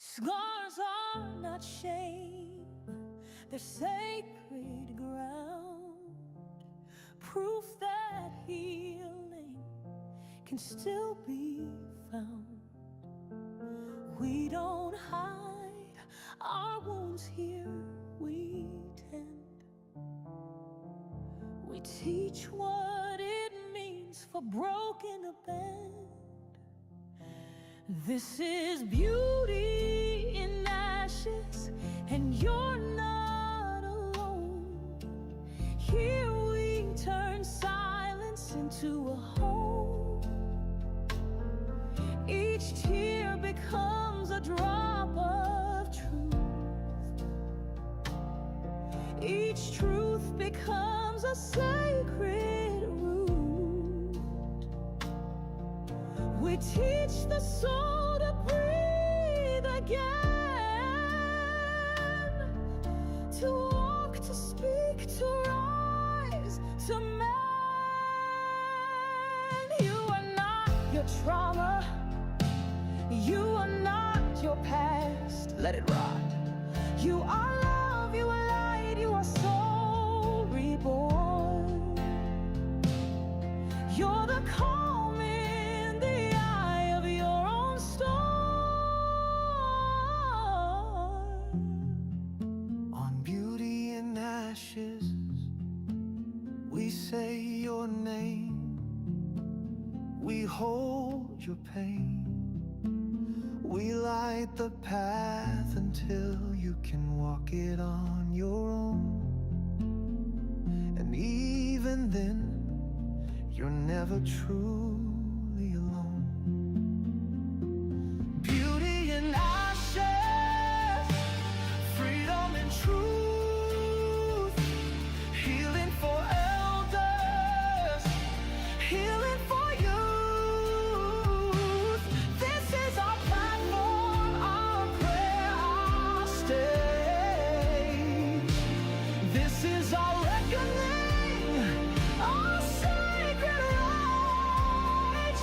Scars are not shame, they're sacred ground, proof that healing can still be found. We don't hide our wounds here, we tend. We teach what it means for broken to bend. This is beauty in ashes, and you're not alone. Here we turn silence into a home. Each tear becomes a drop of truth. Each truth becomes a sacred root. We teach the soul to breathe again, to walk, to speak, to rise, to mend. You are not your trauma, you are not your past. Let it rot. You are love, you are light, you are soul reborn. You're the calm in the eye of your own storm. On beauty and ashes, we say your name. We hold your pain. We light the path until you can walk it on your own. And even then, you're never truly alone. Beauty in ashes, freedom and truth, healing for elders, healing for youth. This is our platform, our prayer, our stage. This is our reckoning, our sacred rights.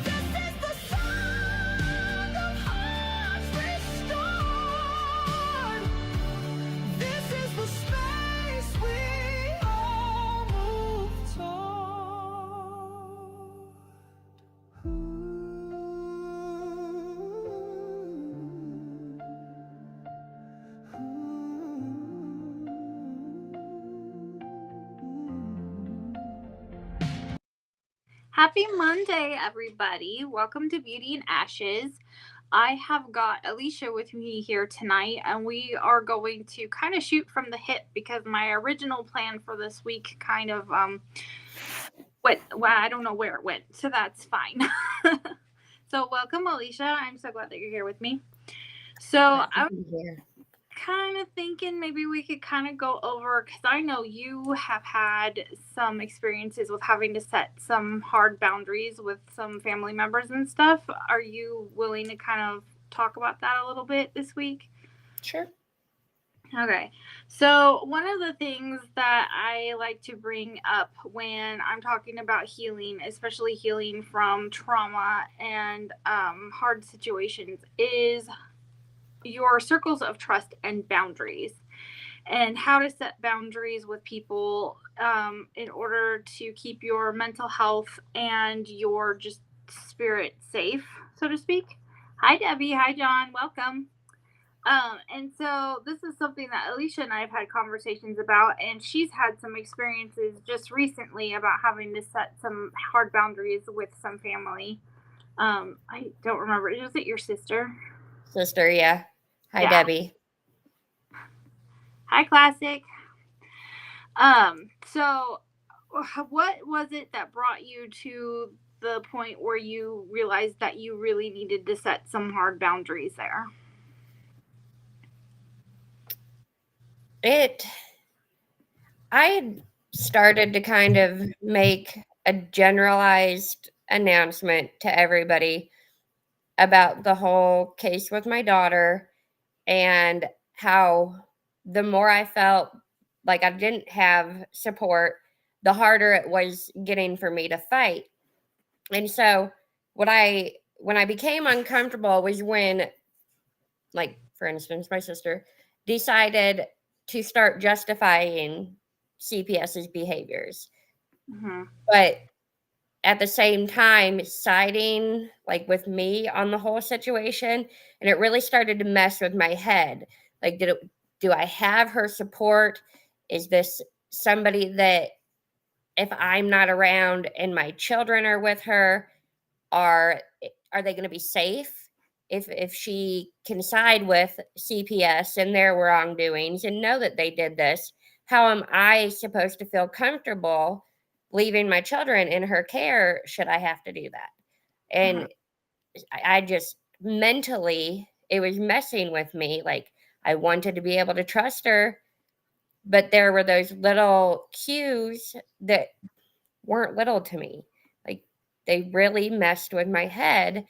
This is the song of hearts restored. This is the space we all move Happy Monday, everybody. Welcome to Beauty and Ashes. I have got Alicia with me here tonight, and we are going to kind of shoot from the hip because my original plan for this week kind of went, well, I don't know where it went, so that's fine. So welcome, Alicia. I'm so glad that you're here with me. So I was kind of thinking maybe we could kind of go over, because I know you have had some experiences with having to set some hard boundaries with some family members and stuff. Are you willing to kind of talk about that a little bit this week? Sure. Okay. So one of the things that I like to bring up when I'm talking about healing, especially healing from trauma and hard situations, is your circles of trust and boundaries, and how to set boundaries with people in order to keep your mental health and your just spirit safe, so to speak. Hi, Debbie. Hi, John. Welcome. And so this is something that Alicia and I have had conversations about, and she's had some experiences just recently about having to set some hard boundaries with some family. I don't remember. Was it your sister? Sister, yeah. Hi, Yeah. Debbie. Hi, Classic. So what was it that brought you to the point where you realized that you really needed to set some hard boundaries there? I had started to kind of make a generalized announcement to everybody about the whole case with my daughter, and how the more I felt like I didn't have support, the harder it was getting for me to fight. And so when I became uncomfortable was when like for instance, my sister decided to start justifying CPS's behaviors, Mm-hmm. but at the same time siding like with me on the whole situation, and it really started to mess with my head. Like, do I have her support? Is this somebody that if I'm not around and my children are with her, are are they going to be safe if she can side with CPS and their wrongdoings and know that they did this? How am I supposed to feel comfortable leaving my children in her care should I have to do that? Mm-hmm. And I just mentally, it was messing with me. Like, I wanted to be able to trust her, but there were those little cues that weren't little to me. Like, they really messed with my head.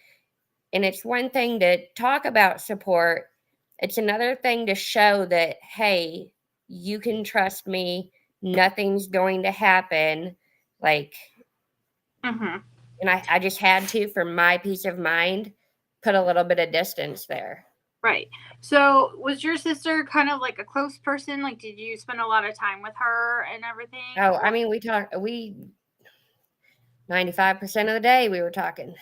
And it's one thing to talk about support, it's another thing to show that, hey, you can trust me, nothing's going to happen. Like, Mm-hmm. and I just had to, for my peace of mind, put a little bit of distance there. Right. So was your sister kind of like a close person? Like, did you spend a lot of time with her and everything? Oh, I Or mean, we 95% of the day we were talking.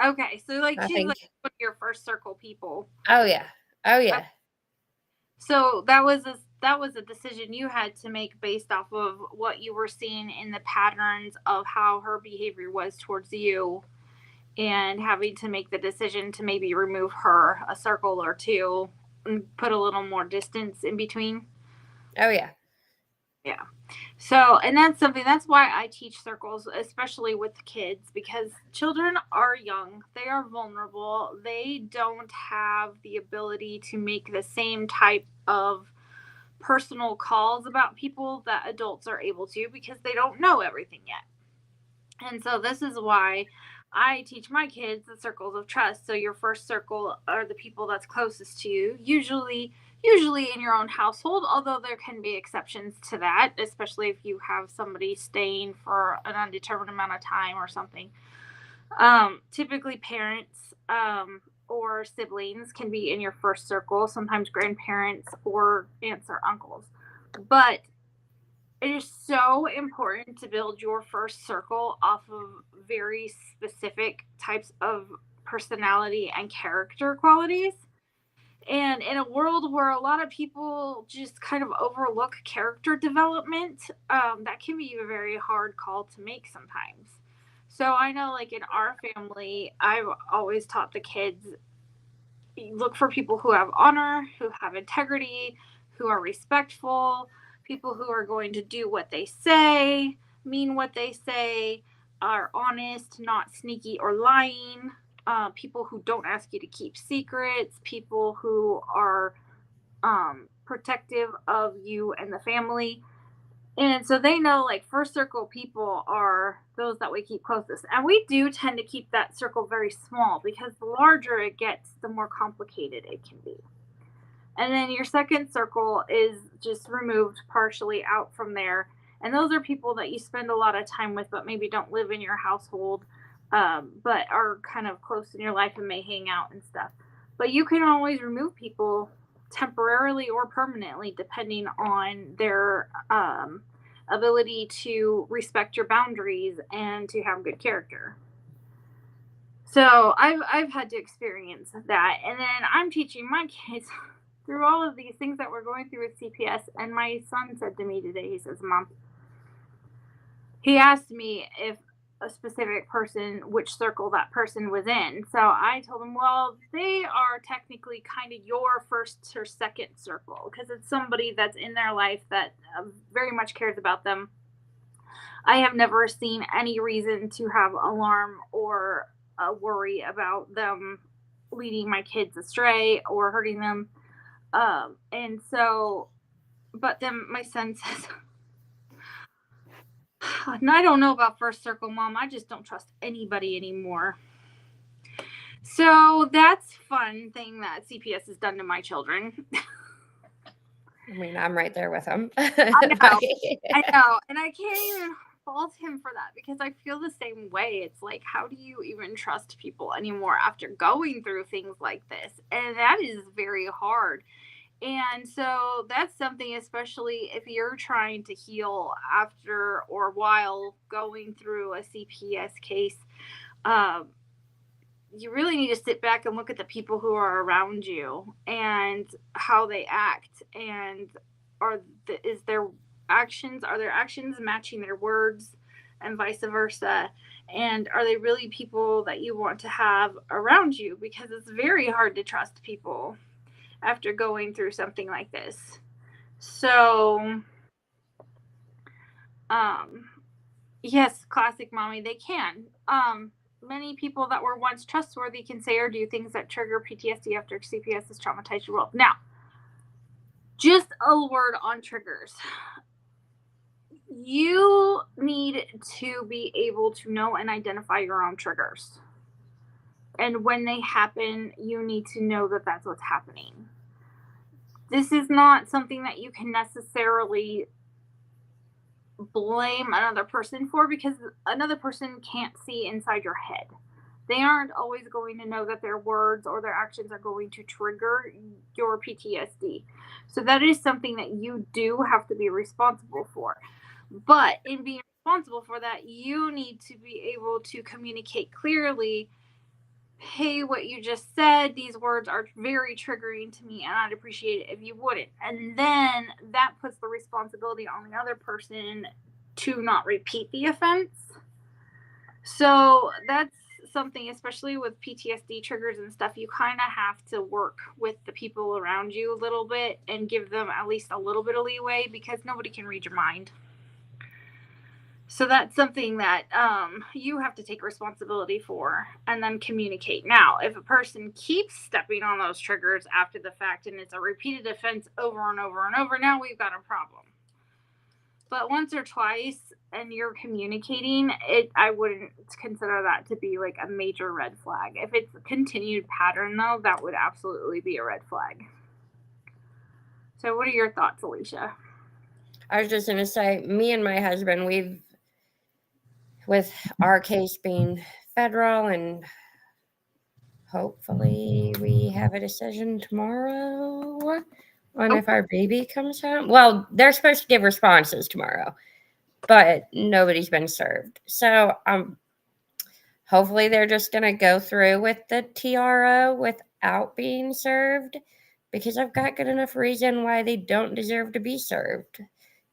okay, so like I she's think. like one of your first circle people. Oh yeah. Oh Uh, yeah. So that was a decision you had to make based off of what you were seeing in the patterns of how her behavior was towards you, and having to make the decision to maybe remove her a circle or two and put a little more distance in between. Oh yeah. Yeah. So, and that's why I teach circles, especially with kids, because children are young, they are vulnerable, they don't have the ability to make the same type of personal calls about people that adults are able to because they don't know everything yet. And so this is why I teach my kids the circles of trust. So your first circle are the people that's closest to you, usually in your own household, although there can be exceptions to that, especially if you have somebody staying for an undetermined amount of time or something. Typically parents or siblings can be in your first circle, sometimes grandparents or aunts or uncles. But it is so important to build your first circle off of very specific types of personality and character qualities. And in a world where a lot of people just kind of overlook character development, that can be a very hard call to make sometimes. So I know, like in our family, I've always taught the kids look for people who have honor, who have integrity, who are respectful, people who are going to do what they say, mean what they say, are honest, not sneaky or lying, people who don't ask you to keep secrets, people who are protective of you and the family. And so they know, like, first circle people are those that we keep closest. And we do tend to keep that circle very small because the larger it gets, the more complicated it can be. And then your second circle is just removed partially out from there. And those are people that you spend a lot of time with, but maybe don't live in your household, but are kind of close in your life and may hang out and stuff. But you can always remove people temporarily or permanently, depending on their ability to respect your boundaries and to have good character. So I've had to experience that, and then I'm teaching my kids through all of these things that we're going through with CPS. And my son said to me today, he says, "Mom," he asked me if a specific person, which circle that person was in. So I told him, well, they are technically kind of your first or second circle because it's somebody that's in their life that very much cares about them. I have never seen any reason to have alarm or a worry about them leading my kids astray or hurting them. And so, but then my son says, and I don't know about first circle, Mom. I just don't trust anybody anymore. So that's fun thing that CPS has done to my children. I mean, I'm right there with them. I know, I know, and I can't even. fault him for that because I feel the same way. It's like, how do you even trust people anymore after going through things like this? And that is very hard. And so that's something, especially if you're trying to heal after or while going through a CPS case, um, you really need to sit back and look at the people who are around you and how they act, and is their are their actions matching their words, and vice versa, and are they really people that you want to have around you, because it's very hard to trust people after going through something like this. So um yes, classic mommy, they can. Many people that were once trustworthy can say or do things that trigger PTSD after CPS has traumatized your world. Now, just a word on triggers. You need to be able to know and identify your own triggers. And when they happen, you need to know that that's what's happening. This is not something that you can necessarily blame another person for, because another person can't see inside your head. They aren't always going to know that their words or their actions are going to trigger your PTSD. So that is something that you do have to be responsible for. But in being responsible for that, you need to be able to communicate clearly, hey, what you just said, these words are very triggering to me, and I'd appreciate it if you wouldn't. And then that puts the responsibility on the other person to not repeat the offense. So that's something, especially with PTSD triggers and stuff, you kind of have to work with the people around you a little bit and give them at least a little bit of leeway, because nobody can read your mind. So that's something that you have to take responsibility for and then communicate. Now, if a person keeps stepping on those triggers after the fact and it's a repeated offense over and over and over, now we've got a problem. But once or twice and you're communicating it, I wouldn't consider that to be like a major red flag. If it's a continued pattern, though, that would absolutely be a red flag. So what are your thoughts, Alicia? I was just going to say, me and my husband, with our case being federal, and hopefully we have a decision tomorrow on if our baby comes home. Well, they're supposed to give responses tomorrow, but nobody's been served. So hopefully they're just going to go through with the TRO without being served, because I've got good enough reason why they don't deserve to be served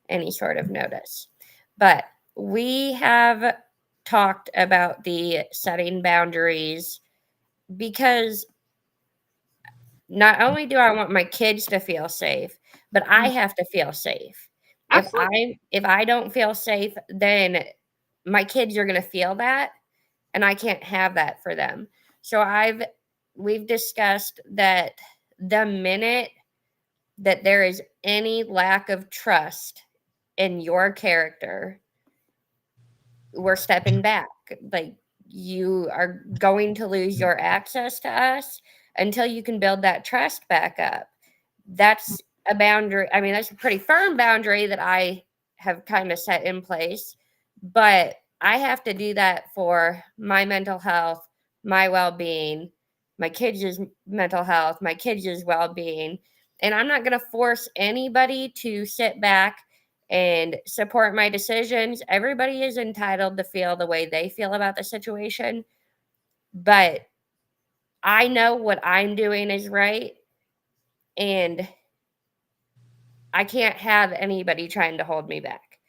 any sort of notice. But we have talked about the setting boundaries, because not only do I want my kids to feel safe, but I have to feel safe. If I don't feel safe, then my kids are going to feel that, and I can't have that for them. So we've discussed that the minute that there is any lack of trust in your character, we're stepping back. Like, you are going to lose your access to us until you can build that trust back up. That's a boundary. I mean, that's a pretty firm boundary that I have kind of set in place, but I have to do that for my mental health, my well-being, my kids' mental health, my kids' well-being. And I'm not going to force anybody to sit back and support my decisions. Everybody is entitled to feel the way they feel about the situation, but I know what I'm doing is right, and I can't have anybody trying to hold me back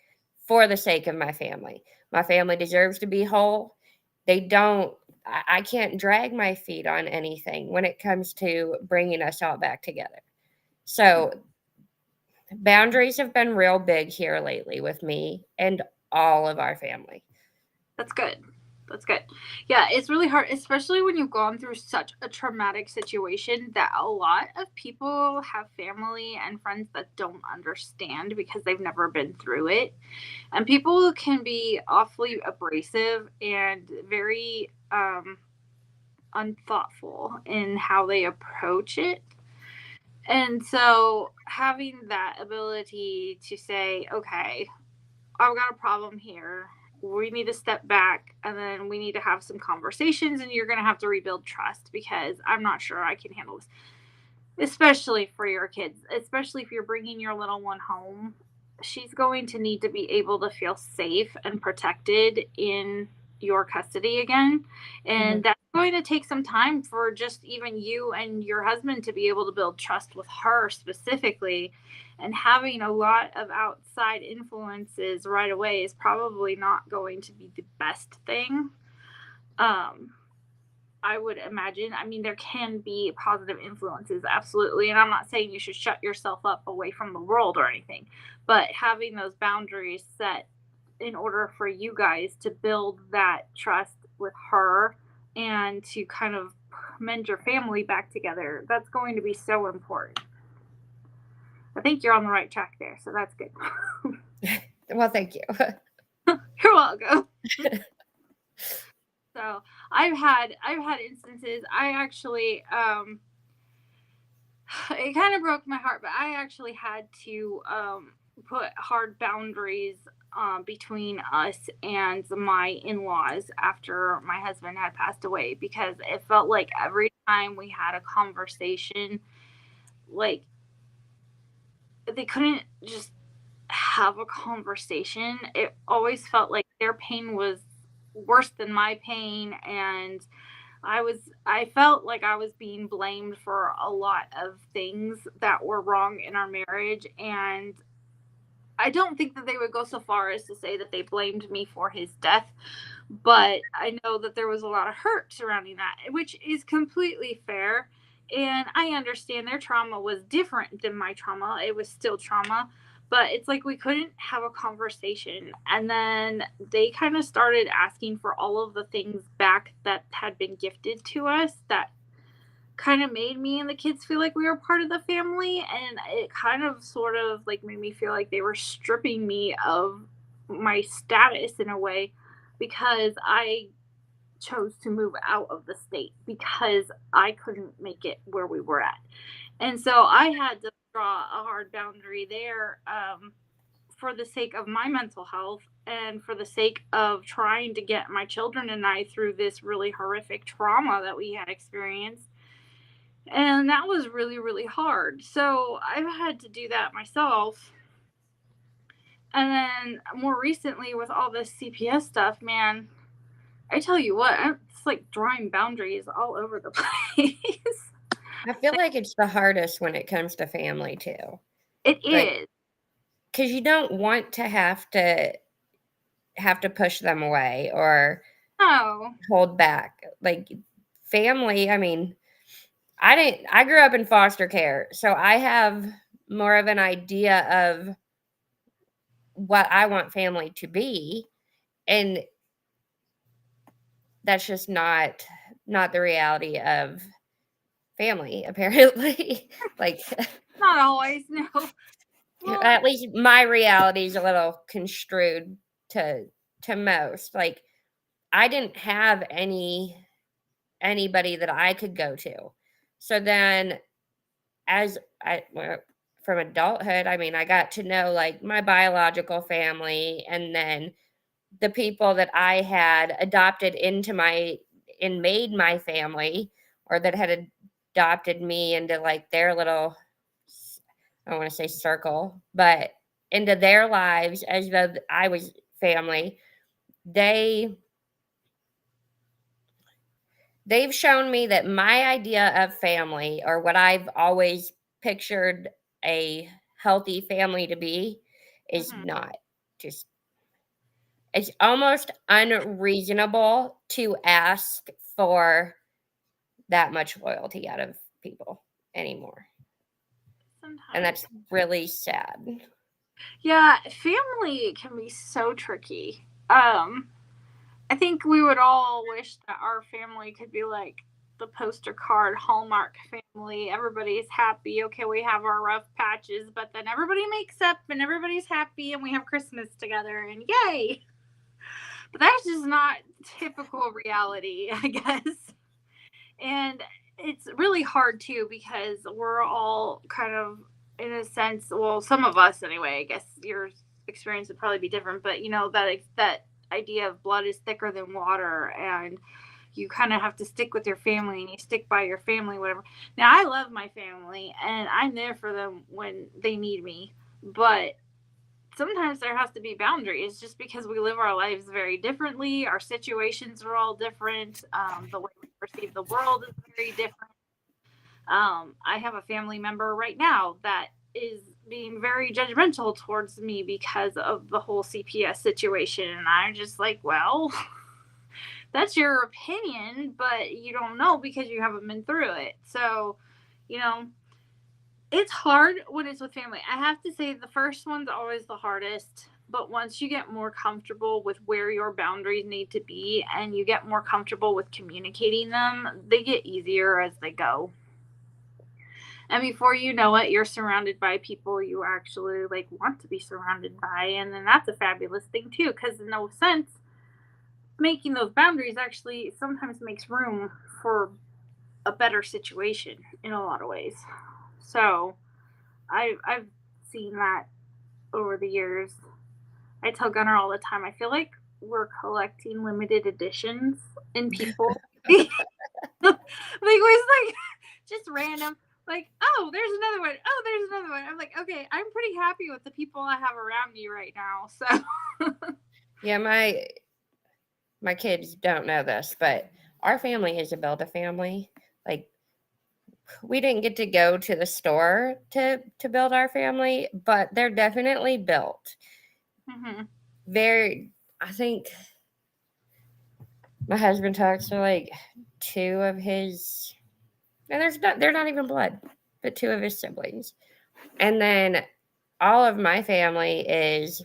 for the sake of my family. My family deserves to be whole. I can't drag my feet on anything when it comes to bringing us all back together. So boundaries have been real big here lately with me and all of our family. That's good. That's good. Yeah, it's really hard, especially when you've gone through such a traumatic situation, that a lot of people have family and friends that don't understand because they've never been through it. And people can be awfully abrasive and very unthoughtful in how they approach it. And so having that ability to say, okay, I've got a problem here. We need to step back and then we need to have some conversations, and you're going to have to rebuild trust because I'm not sure I can handle this, especially for your kids, especially if you're bringing your little one home. She's going to need to be able to feel safe and protected in your custody again. And Mhm. that's going to take some time for just even you and your husband to be able to build trust with her specifically. And having a lot of outside influences right away is probably not going to be the best thing. Um, I would imagine. I mean, there can be positive influences, absolutely. And I'm not saying you should shut yourself up away from the world or anything, but having those boundaries set in order for you guys to build that trust with her and to kind of mend your family back together, that's going to be so important. I think you're on the right track there, so that's good. Well, thank you. You're welcome. So I've had instances. I actually it kind of broke my heart, but I actually had to put hard boundaries between us and my in-laws after my husband had passed away, because it felt like every time we had a conversation, like they couldn't just have a conversation. It always felt like their pain was worse than my pain, and I felt like I was being blamed for a lot of things that were wrong in our marriage. And I don't think that they would go so far as to say that they blamed me for his death, but I know that there was a lot of hurt surrounding that, which is completely fair. And I understand their trauma was different than my trauma. It was still trauma, but it's like we couldn't have a conversation. And then they kind of started asking for all of the things back that had been gifted to us, that kind of made me and the kids feel like we were part of the family. And it kind of sort of like made me feel like they were stripping me of my status in a way, because I chose to move out of the state because I couldn't make it where we were at. And so I had to draw a hard boundary there, for the sake of my mental health and for the sake of trying to get my children and I through this really horrific trauma that we had experienced. And that was really, really hard. So I've had to do that myself. And then more recently, with all this CPS stuff, man, I tell you what, it's like drawing boundaries all over the place. I feel like it's the hardest when it comes to family too. It Like, is. because you don't want to have to push them away or No. hold back. Like family, I mean, I grew up in foster care, so I have more of an idea of what I want family to be, and that's just not the reality of family apparently. Like Not always, no. Well, at least my reality is a little construed to most. Like I didn't have anybody that I could go to. So then as from adulthood, I mean, I got to know like my biological family and then the people that I had adopted into my and made my family or that had adopted me into like their little I don't want to say circle, but into their lives as though I was family. They they've shown me that my idea of family or what I've always pictured a healthy family to be is mhm. not. Just it's almost unreasonable to ask for that much loyalty out of people anymore. And Sometimes. that's really sad. Yeah, family can be so tricky. I think we would all wish that our family could be like the poster card Hallmark family. Everybody's happy. Okay, we have our rough patches, but then everybody makes up and everybody's happy and we have Christmas together and yay. But that's just not typical reality, I guess. And it's really hard too because we're all kind of, in a sense, well, some of us anyway, I guess you're experience would probably be different, but that idea of blood is thicker than water, and you kind of have to stick with your family and you stick by your family, whatever. Now, I love my family and I'm there for them when they need me, but sometimes there has to be boundaries just because we live our lives very differently. Our situations are all different. The way we perceive the world is very different. I have a family member right now that is being very judgmental towards me because of the whole CPS situation. And I'm just like, well, that's your opinion, but you don't know because you haven't been through it. So, you know, it's hard when it's with family. I have to say the first one's always the hardest, but once you get more comfortable with where your boundaries need to be and you get more comfortable with communicating them, they get easier as they go. And before you know it, you're surrounded by people you actually like want to be surrounded by, and then that's a fabulous thing too, because in no sense making those boundaries actually sometimes makes room for a better situation in a lot of ways. So I've seen that over the years. I tell Gunnar all the time, I feel like we're collecting limited editions in people. Like it's like just random. Like, oh, there's another one. Oh, there's another one. I'm like, okay, I'm pretty happy with the people I have around me right now. So Yeah, my kids don't know this, but our family is a build a family. Like, we didn't get to go to the store to build our family, but they're definitely built. mm-hmm. Very, I think my husband talks to like two of his, and they're not even blood, but two of his siblings. And then all of my family is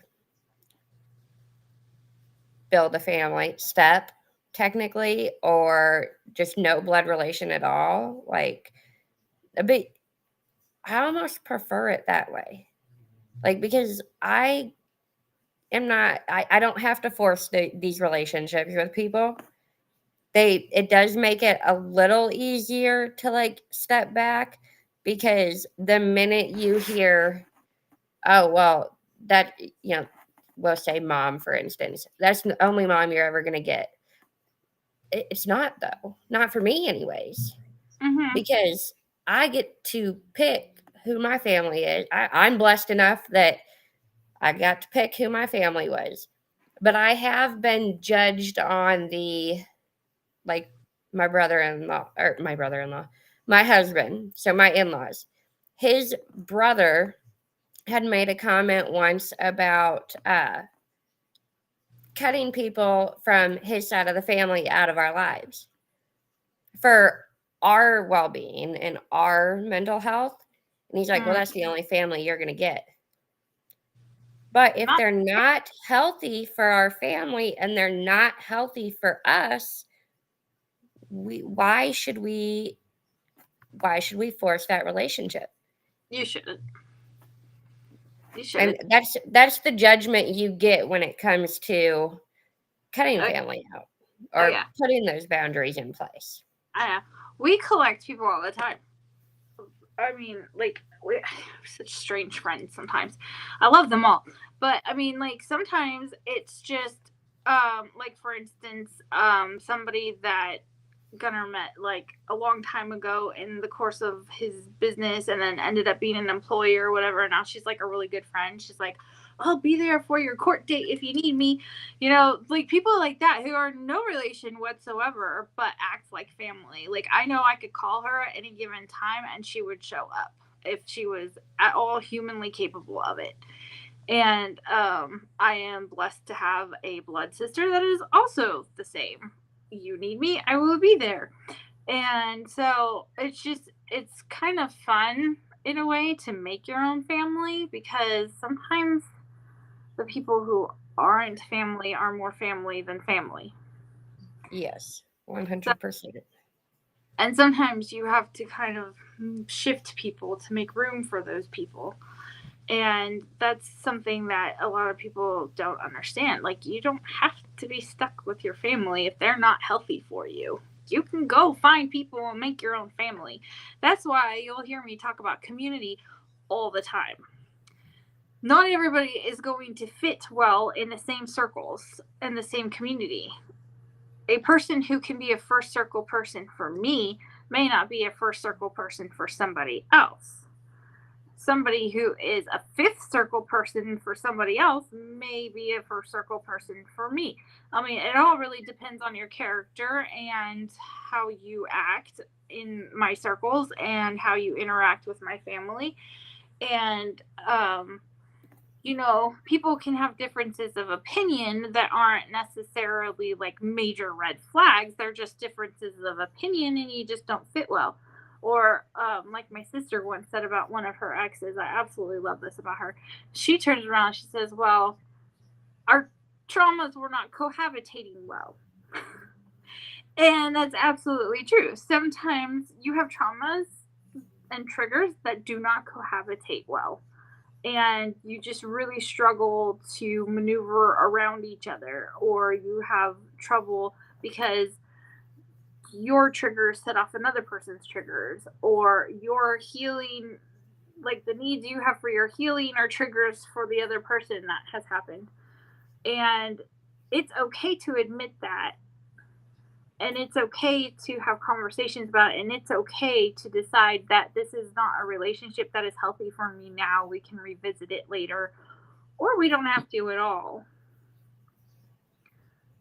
build a family step, technically, or just no blood relation at all. Like, a bit, I almost prefer it that way. Like, because I am not, I don't have to force these relationships with people. It does make it a little easier to like step back, because the minute you hear, oh, well, that, we'll say mom, for instance, that's the only mom you're ever going to get. It's not, though. Not for me, anyways, Mm-hmm. because I get to pick who my family is. I'm blessed enough that I got to pick who my family was. But I have been judged on the, like, my husband, so my in-laws. His brother had made a comment once about cutting people from his side of the family out of our lives for our well-being and our mental health. And he's like, well, that's the only family you're going to get. But if Not, they're not healthy for our family and they're not healthy for us, why should we force that relationship? you shouldn't. You And shouldn't. that's the judgment you get when it comes to cutting Oh, family out oh or yeah. putting those boundaries in place. We collect people all the time. I mean, like, we're such strange friends sometimes. I love them all. But, I mean, like, sometimes it's just, like, for instance, somebody that Gunnar met, like, a long time ago in the course of his business and then ended up being an employee or whatever. And now she's, like, a really good friend. She's like, I'll be there for your court date if you need me. Like people like that who are no relation whatsoever, but act like family. Like I know I could call her at any given time and she would show up if she was at all humanly capable of it. And I am blessed to have a blood sister that is also the same. You need me, I will be there. And so it's kind of fun in a way to make your own family, because sometimes the people who aren't family are more family than family. Yes, So, 100%. and sometimes you have to kind of shift people to make room for those people. And that's something that a lot of people don't understand. Like, you don't have to be stuck with your family if they're not healthy for you. You can go find people and make your own family. That's why you'll hear me talk about community all the time. not everybody is going to fit well in the same circles in the same community. A person who can be a first circle person for me may not be a first circle person for somebody else. Somebody who is a fifth circle person for somebody else may be a first circle person for me. I mean, it all really depends on your character and how you act in my circles and how you interact with my family. And people can have differences of opinion that aren't necessarily like major red flags. They're just differences of opinion and you just don't fit well. Or, like my sister once said about one of her exes, I absolutely love this about her. She turns around and she says, well, our traumas were not cohabitating well. And that's absolutely true. Sometimes you have traumas and triggers that do not cohabitate well, and you just really struggle to maneuver around each other, or you have trouble because your triggers set off another person's triggers, or your healing, like the needs you have for your healing, are triggers for the other person that has happened. And it's okay to admit that, and it's okay to have conversations about it, and it's okay to decide that this is not a relationship that is healthy for me now. We can revisit it later, or we don't have to at all.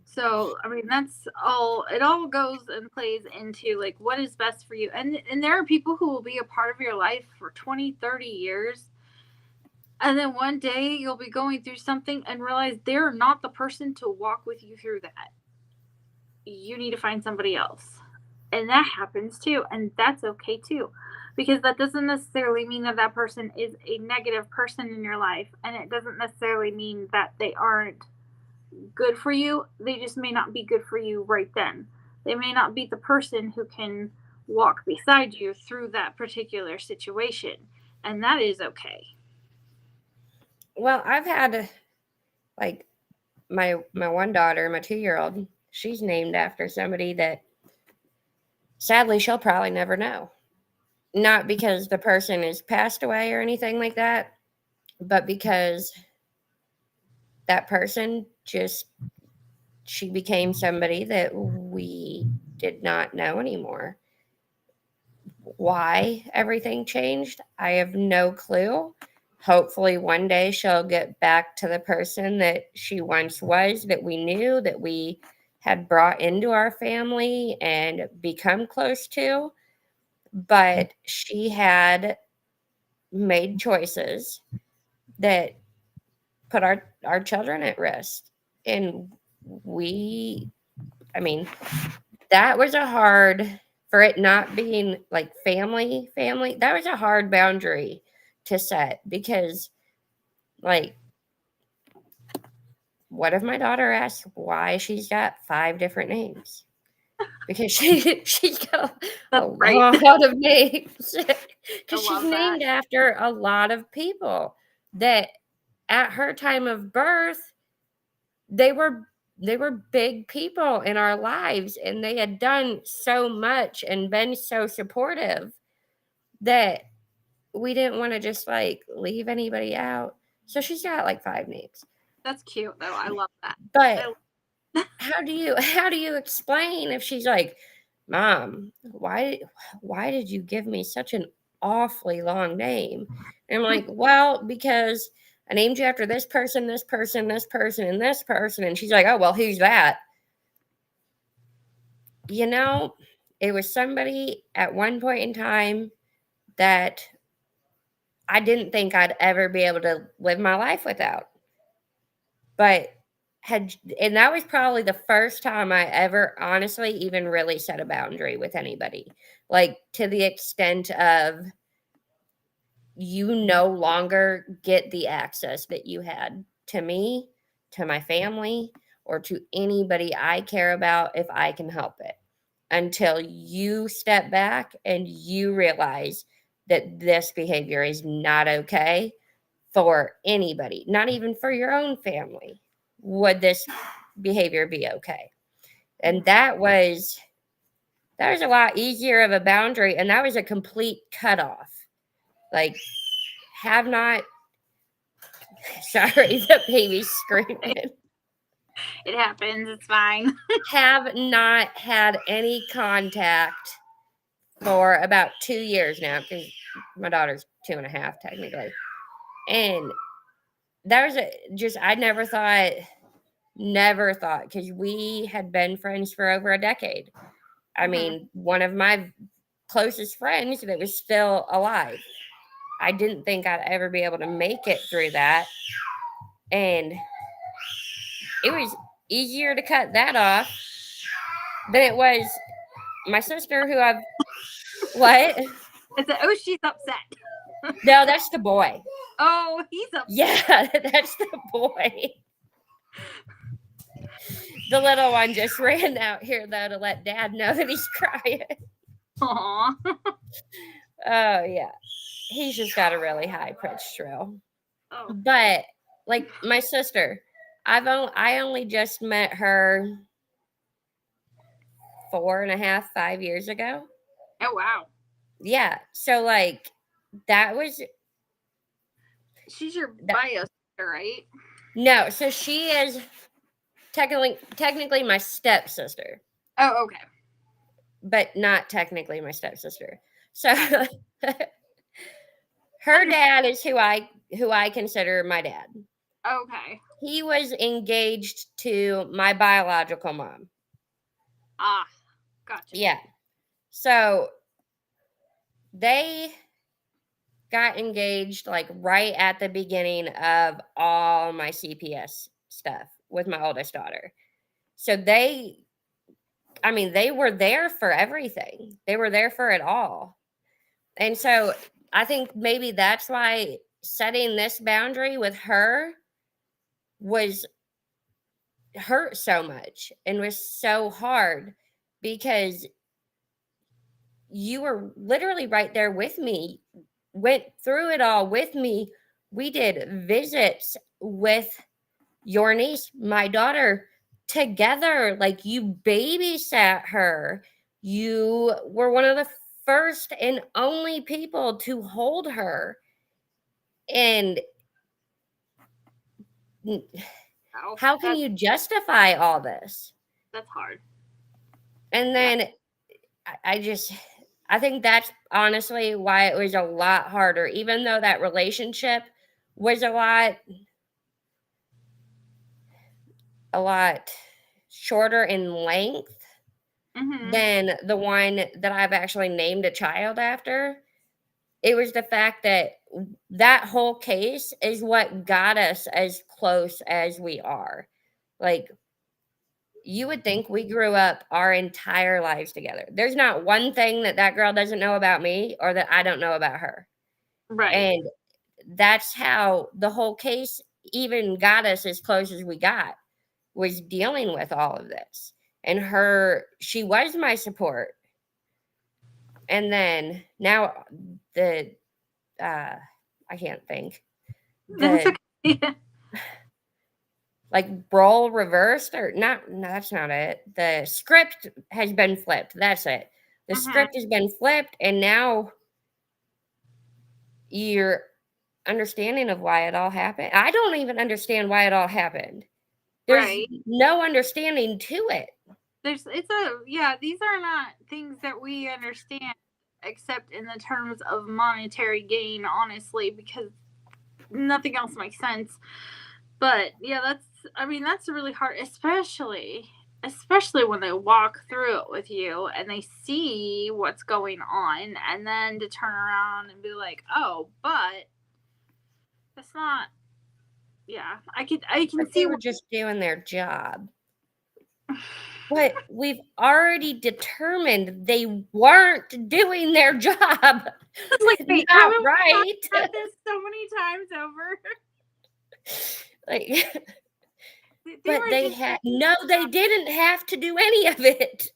So, I mean, that's all. It all goes and plays into like what is best for you. And there are people who will be a part of your life for 20, 30 years. And then one day you'll be going through something and realize they're not the person to walk with you through that. You need to find somebody else. And that happens too. And that's okay too. Because that doesn't necessarily mean that that person is a negative person in your life. And it doesn't necessarily mean that they aren't good for you. They just may not be good for you right then. They may not be the person who can walk beside you through that particular situation. And that is okay. Well, I've had like my one daughter, my 2-year-old, she's named after somebody that sadly she'll probably never know. Not because the person has passed away or anything like that, but because that person just, she became somebody that we did not know anymore. Why everything changed, I have no clue. Hopefully, one day she'll get back to the person that she once was, that we knew, that we had brought into our family and become close to. But she had made choices that put our children at risk. And I mean, that was a hard, for it not being like family, that was a hard boundary to set, because like, what if my daughter asks why she's got 5 different names? Because she's got a Right. lot of names. I Because she's love that. named after a lot of people that at her time of birth, they were big people in our lives, and they had done so much and been so supportive that we didn't want to just like leave anybody out. So she's got like 5 names. That's cute though. I love that. But how do you explain if she's like, Mom, why did you give me such an awfully long name? And I'm like, well, because I named you after this person, this person, this person, and this person. And she's like, oh, well, who's that? It was somebody at one point in time that I didn't think I'd ever be able to live my life without. But and that was probably the first time I ever honestly even really set a boundary with anybody. Like, to the extent of, you no longer get the access that you had to me, to my family, or to anybody I care about if I can help it, until you step back and you realize that this behavior is not okay for anybody, not even for your own family. Would this behavior be okay? And that was a lot easier of a boundary, and that was a complete cutoff. Like, have not Sorry, the baby's screaming. It happens. It's fine. Have not had any contact for about 2 years now because my daughter's 2.5 technically. And that was just, I never thought, because we had been friends for over a decade. I mean, one of my closest friends that was still alive. I didn't think I'd ever be able to make it through that. And it was easier to cut that off than it was my sister, who I've. What? It's oh, she's upset. No, that's the boy. Oh, he's upset. Yeah, that's the boy. The little one just ran out here, though, to let Dad know that he's crying. Aww. Oh, yeah. He's just got a really high-pitched shrill. Oh. But, like, my sister, I only just met her 4.5, 5 years ago. Oh, wow. Yeah. So, like, that was... She's your bio sister, right? No, so she is technically my stepsister. Oh, okay. But not technically my stepsister. So her dad is who I consider my dad. Okay. He was engaged to my biological mom. Ah, gotcha. Yeah. So they got engaged like right at the beginning of all my CPS stuff with my oldest daughter. So they were there for everything. They were there for it all. And so I think maybe that's why setting this boundary with her was hurt so much and was so hard, because you were literally right there with me, went through it all with me. We did visits with your niece, my daughter, together. Like, you babysat her. You were one of the first and only people to hold her. And how can you justify all this? That's hard. And then I think that's honestly why it was a lot harder, even though that relationship was a lot shorter in length than the one that I've actually named a child after. It was the fact that that whole case is what got us as close as we are. Like, you would think we grew up our entire lives together. There's not one thing that girl doesn't know about me or that I don't know about her. Right. And that's how the whole case even got us as close as we got, was dealing with all of this. And she was my support. And then now I can't think. Like, role reversed, or not? No, that's not it. The script has been flipped. That's it. The script has been flipped, and now your understanding of why it all happened. I don't even understand why it all happened. There's no understanding to it. These are not things that we understand, except in the terms of monetary gain, honestly, because nothing else makes sense. But yeah, that's really hard, especially when they walk through it with you and they see what's going on, and then to turn around and be like, oh, but that's not. Yeah, I can but see they were just doing their job. But we've already determined they weren't doing their job. Like, wait, not right. I've this so many times over. Like, but they didn't have to do any of it.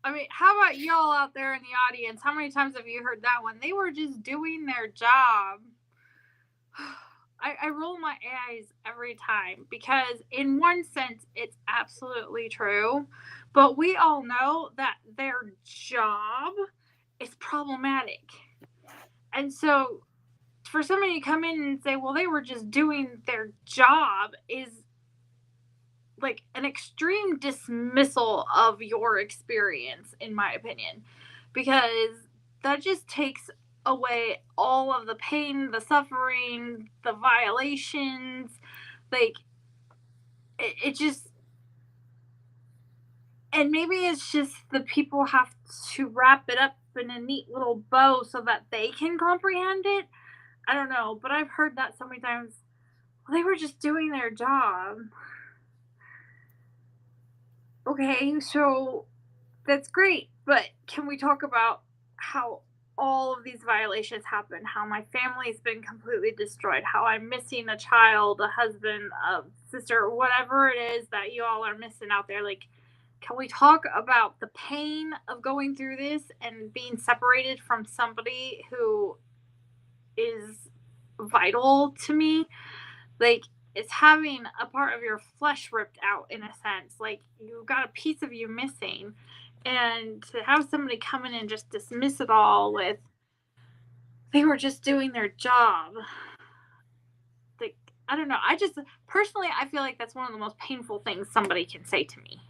I mean, how about y'all out there in the audience? How many times have you heard that one? They were just doing their job. I roll my eyes every time, because in one sense it's absolutely true, but we all know that their job is problematic. And so for somebody to come in and say, well, they were just doing their job, is like an extreme dismissal of your experience, in my opinion, because that just takes away all of the pain, the suffering, the violations. Like, it just, and maybe it's just the people have to wrap it up in a neat little bow so that they can comprehend it. I don't know, but I've heard that so many times. Well, they were just doing their job. Okay, so that's great, but can we talk about how all of these violations happen? How my family's been completely destroyed, how I'm missing a child, a husband, a sister, whatever it is that you all are missing out there. Like, can we talk about the pain of going through this and being separated from somebody who is vital to me? Like, it's having a part of your flesh ripped out, in a sense. Like, you've got a piece of you missing. And to have somebody come in and just dismiss it all with, they were just doing their job. Like, I don't know. I just, personally, I feel like that's one of the most painful things somebody can say to me.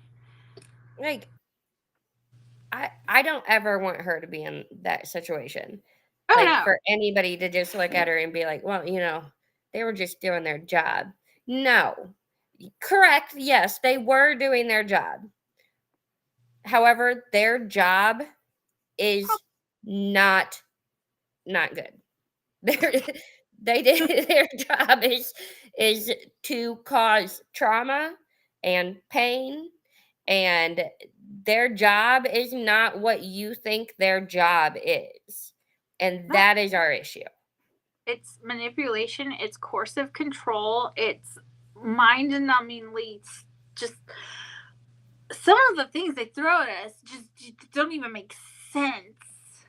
Like, I don't ever want her to be in that situation. Oh, Like, no. for anybody to just look at her and be like, well, they were just doing their job. No. Correct. Yes, they were doing their job. However, their job is not good. They did their job is to cause trauma and pain, and their job is not what you think their job is. And No. that is our issue. It's manipulation, it's coercive control, it's mind numbingly just some of the things they throw at us just don't even make sense.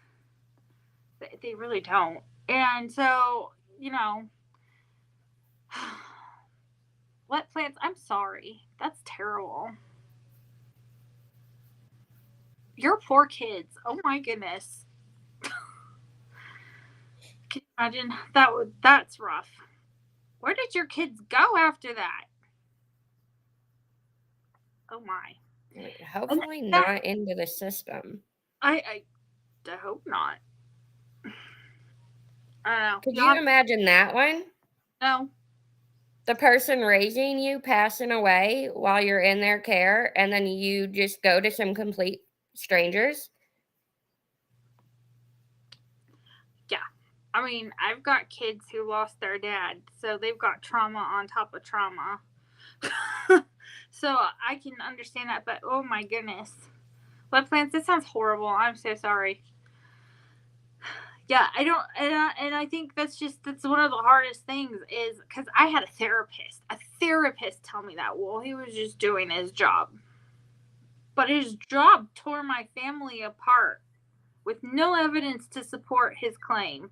They really don't. And so, what plants? I'm sorry. That's terrible. Your poor kids. Oh my goodness. Can you imagine? That's rough. Where did your kids go after that? Oh my. Hopefully not into the system. I hope not. I don't know. Could you imagine that one? No. The person raising you passing away while you're in their care, and then you just go to some complete strangers? Yeah. I mean, I've got kids who lost their dad, so they've got trauma on top of trauma. So I can understand that, but oh my goodness. Blood plants, this sounds horrible. I'm so sorry. Yeah, I don't, and I think that's one of the hardest things, is because I had a therapist tell me that, well, he was just doing his job. But his job tore my family apart with no evidence to support his claim.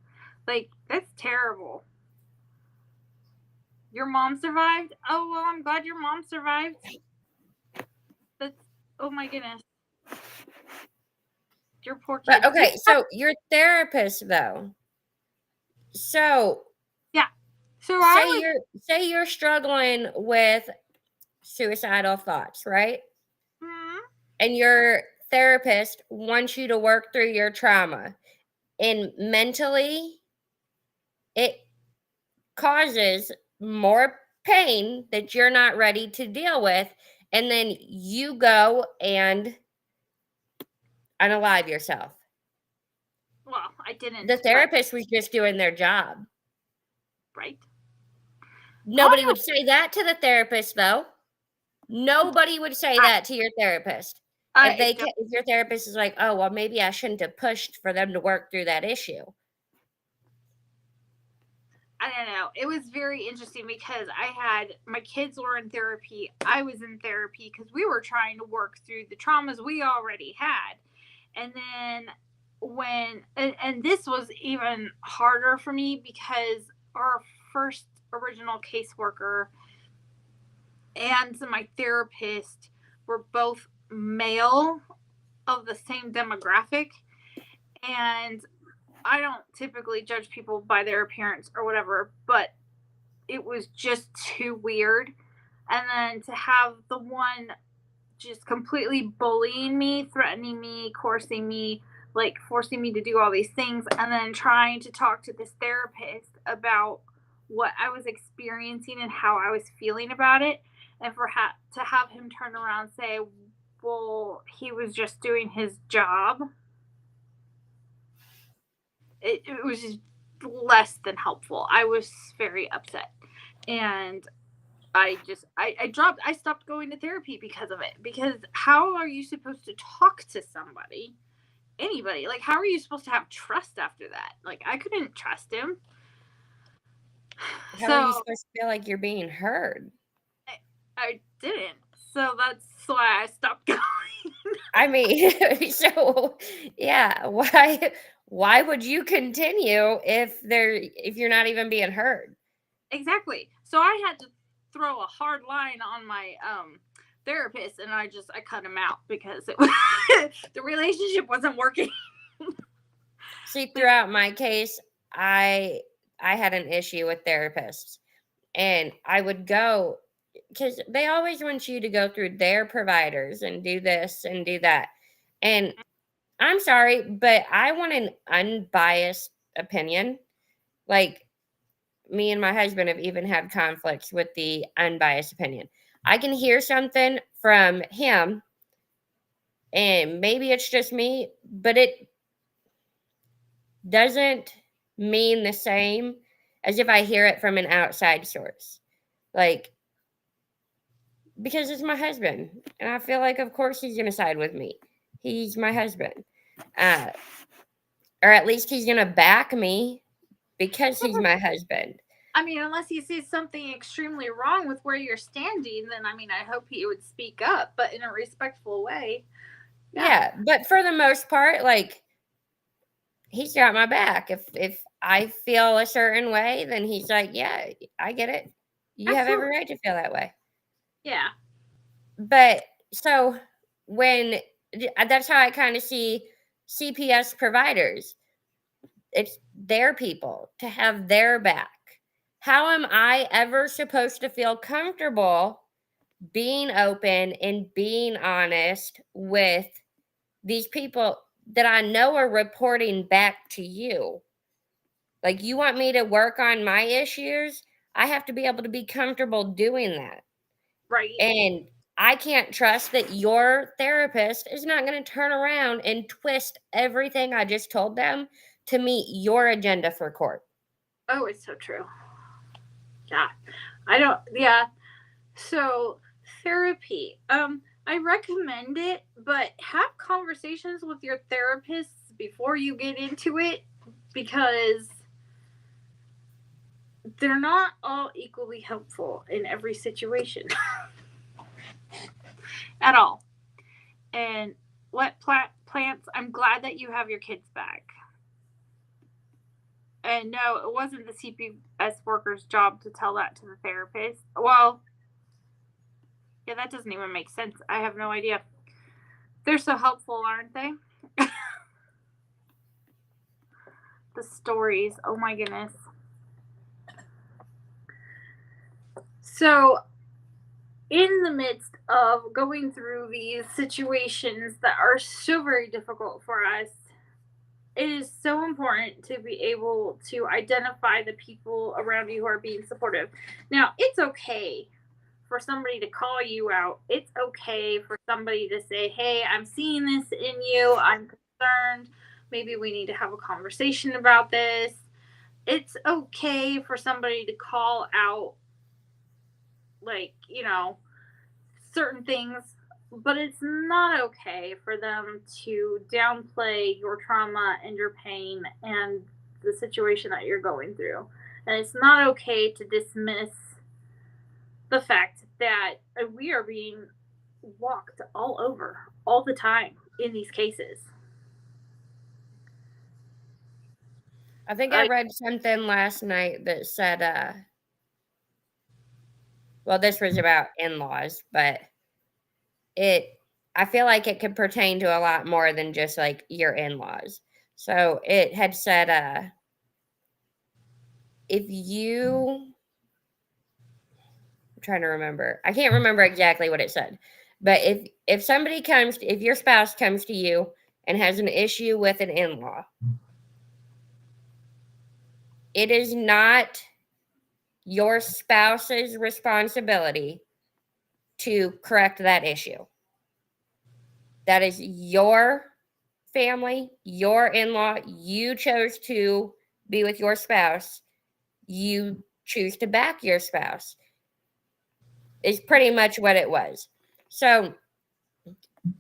Like, that's terrible. Your mom survived? Oh, well, I'm glad your mom survived. That's, oh my goodness. Your poor kid. But okay, so your therapist though. So yeah. So say you're struggling with suicidal thoughts, right? Mm-hmm. And your therapist wants you to work through your trauma. And mentally, it causes more pain that you're not ready to deal with. And then you go and unalive yourself. Well, I didn't. The therapist was just doing their job. Right. Nobody would say that to the therapist, though. Nobody would say that to your therapist. If your therapist is like, oh, well, maybe I shouldn't have pushed for them to work through that issue. I don't know. It was very interesting because my kids were in therapy. I was in therapy because we were trying to work through the traumas we already had. And then and this was even harder for me because our first original caseworker and my therapist were both male of the same demographic. And I don't typically judge people by their appearance or whatever, but it was just too weird. And then to have the one just completely bullying me, threatening me, coercing me, like forcing me to do all these things, and then trying to talk to this therapist about what I was experiencing and how I was feeling about it, and to have him turn around and say, "Well, he was just doing his job." It was just less than helpful. I was very upset, and I stopped going to therapy because of it. Because how are you supposed to talk to somebody, anybody? Like, how are you supposed to have trust after that? Like, I couldn't trust him. How are you So supposed to feel like you're being heard? I didn't. So that's why I stopped going. I mean, so yeah, why would you continue if you're not even being heard? Exactly. So I had to throw a hard line on my therapist, and I cut him out because the relationship wasn't working. See, throughout my case, I had an issue with therapists, and I would go because they always want you to go through their providers and do this and do that. And I'm sorry, but I want an unbiased opinion. Like, me and my husband have even had conflicts with the unbiased opinion. I can hear something from him, and maybe it's just me, but it doesn't mean the same as if I hear it from an outside source. Like, because it's my husband, and I feel like, of course, he's going to side with me. He's my husband. Uh, or at least he's going to back me because he's my husband. I mean, unless he sees something extremely wrong with where you're standing, then I mean, I hope he would speak up, but in a respectful way. Yeah, but for the most part, like, he's got my back. If I feel a certain way, then he's like, "Yeah, I get it. You have every Absolutely. right to feel that way." Yeah. But so when that's how I kind of see CPS providers. It's their people to have their back. How am I ever supposed to feel comfortable being open and being honest with these people that I know are reporting back to you? Like, you want me to work on my issues? I have to be able to be comfortable doing that. Right. And I can't trust that your therapist is not going to turn around and twist everything I just told them to meet your agenda for court. Oh, it's so true. Yeah. I don't, yeah. So, therapy. I recommend it, but have conversations with your therapist before you get into it, because they're not all equally helpful in every situation at all. And plants, I'm glad that you have your kids back. And no, it wasn't the CPS worker's job to tell that to the therapist. Well, yeah, that doesn't even make sense. I have no idea. They're so helpful, aren't they? The stories. Oh my goodness. So, in the midst of going through these situations that are so very difficult for us, it is so important to be able to identify the people around you who are being supportive. Now, it's okay for somebody to call you out. It's okay for somebody to say, "Hey, I'm seeing this in you. I'm concerned. Maybe we need to have a conversation about this." It's okay for somebody to call out, like, certain things, but it's not okay for them to downplay your trauma and your pain and the situation that you're going through. And it's not okay to dismiss the fact that we are being walked all over all the time in these cases. I think I I read something last night that said, well, this was about in laws, but it, I feel like it could pertain to a lot more than just like your in laws. So it had said, if you, I'm trying to remember, I can't remember exactly what it said, but if somebody comes, if your spouse comes to you and has an issue with an in-law, it is not your spouse's responsibility to correct that issue. That is your family, your in-law. You chose to be with your spouse. You choose to back your spouse. Is pretty much what it was. So